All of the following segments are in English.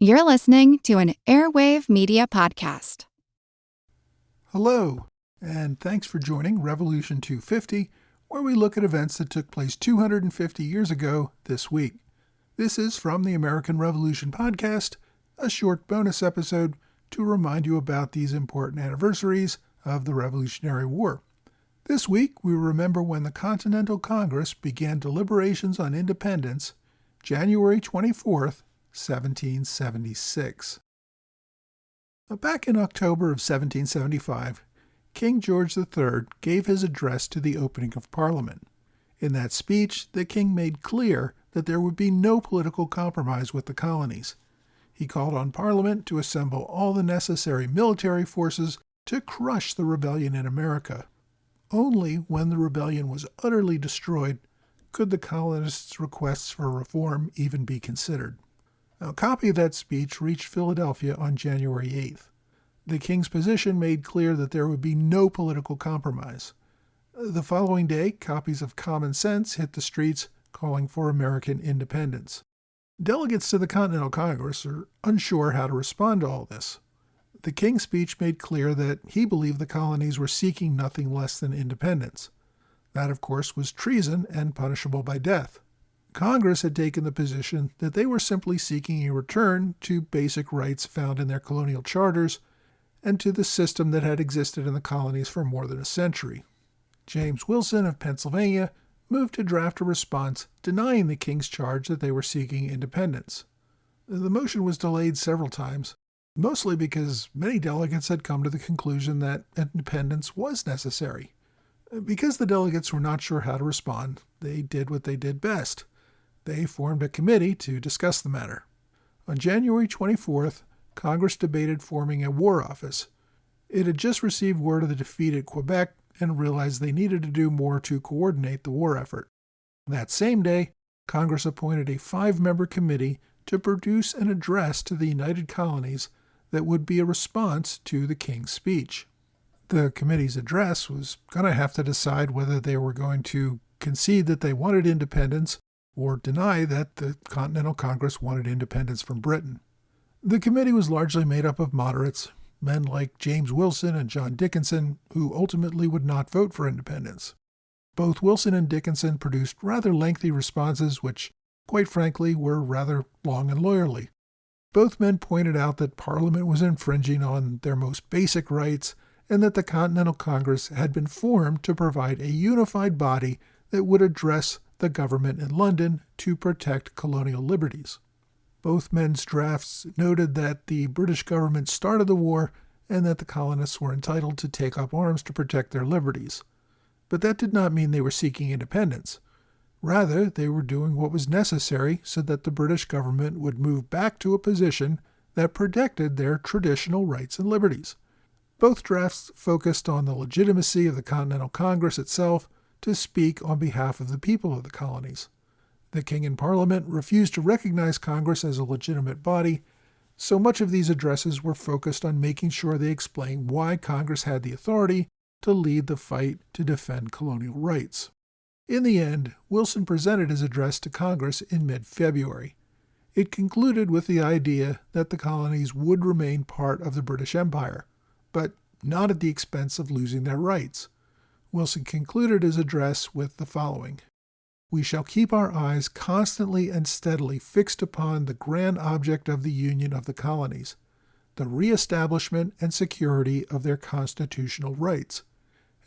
You're listening to an Airwave Media Podcast. Hello, and thanks for joining Revolution 250, where we look at events that took place 250 years ago this week. This is from the American Revolution Podcast, a short bonus episode to remind you about these important anniversaries of the Revolutionary War. This week, we remember when the Continental Congress began deliberations on independence, January 24th, 1776. Back in October of 1775, King George III gave his address to the opening of Parliament. In that speech, the king made clear that there would be no political compromise with the colonies. He called on Parliament to assemble all the necessary military forces to crush the rebellion in America. Only when the rebellion was utterly destroyed could the colonists' requests for reform even be considered. A copy of that speech reached Philadelphia on January 8th. The king's position made clear that there would be no political compromise. The following day, copies of Common Sense hit the streets calling for American independence. Delegates to the Continental Congress are unsure how to respond to all this. The king's speech made clear that he believed the colonies were seeking nothing less than independence. That, of course, was treason and punishable by death. Congress had taken the position that they were simply seeking a return to basic rights found in their colonial charters and to the system that had existed in the colonies for more than a century. James Wilson of Pennsylvania moved to draft a response denying the king's charge that they were seeking independence. The motion was delayed several times, mostly because many delegates had come to the conclusion that independence was necessary. Because the delegates were not sure how to respond, they did what they did best. They formed a committee to discuss the matter. On January 24th, Congress debated forming a war office. It had just received word of the defeat at Quebec and realized they needed to do more to coordinate the war effort. That same day, Congress appointed a 5-member committee to produce an address to the United Colonies that would be a response to the king's speech. The committee's address was going to have to decide whether they were going to concede that they wanted independence or deny that the Continental Congress wanted independence from Britain. The committee was largely made up of moderates, men like James Wilson and John Dickinson, who ultimately would not vote for independence. Both Wilson and Dickinson produced rather lengthy responses which, quite frankly, were rather long and lawyerly. Both men pointed out that Parliament was infringing on their most basic rights and that the Continental Congress had been formed to provide a unified body that would address the government in London to protect colonial liberties. Both men's drafts noted that the British government started the war and that the colonists were entitled to take up arms to protect their liberties. But that did not mean they were seeking independence. Rather, they were doing what was necessary so that the British government would move back to a position that protected their traditional rights and liberties. Both drafts focused on the legitimacy of the Continental Congress itself to speak on behalf of the people of the colonies. The king and Parliament refused to recognize Congress as a legitimate body, so much of these addresses were focused on making sure they explained why Congress had the authority to lead the fight to defend colonial rights. In the end, Wilson presented his address to Congress in mid-February. It concluded with the idea that the colonies would remain part of the British Empire, but not at the expense of losing their rights. Wilson concluded his address with the following: "We shall keep our eyes constantly and steadily fixed upon the grand object of the Union of the colonies, the re-establishment and security of their constitutional rights.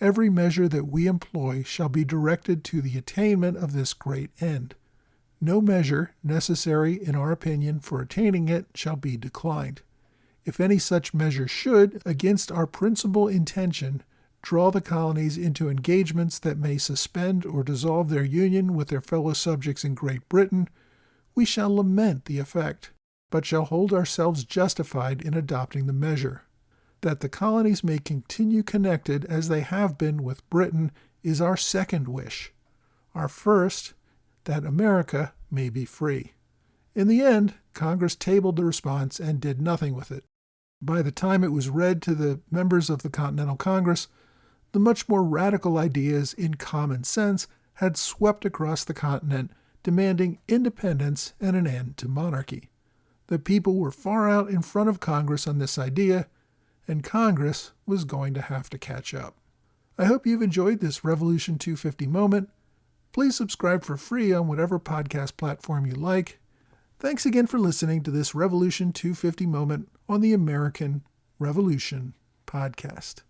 Every measure that we employ shall be directed to the attainment of this great end. No measure necessary, in our opinion, for attaining it shall be declined. If any such measure should, against our principal intention, draw the colonies into engagements that may suspend or dissolve their union with their fellow subjects in Great Britain, we shall lament the effect, but shall hold ourselves justified in adopting the measure. That the colonies may continue connected as they have been with Britain is our second wish. Our first, that America may be free." In the end, Congress tabled the response and did nothing with it. By the time it was read to the members of the Continental Congress, the much more radical ideas in Common Sense had swept across the continent, demanding independence and an end to monarchy. The people were far out in front of Congress on this idea, and Congress was going to have to catch up. I hope you've enjoyed this Revolution 250 moment. Please subscribe for free on whatever podcast platform you like. Thanks again for listening to this Revolution 250 moment on the American Revolution podcast.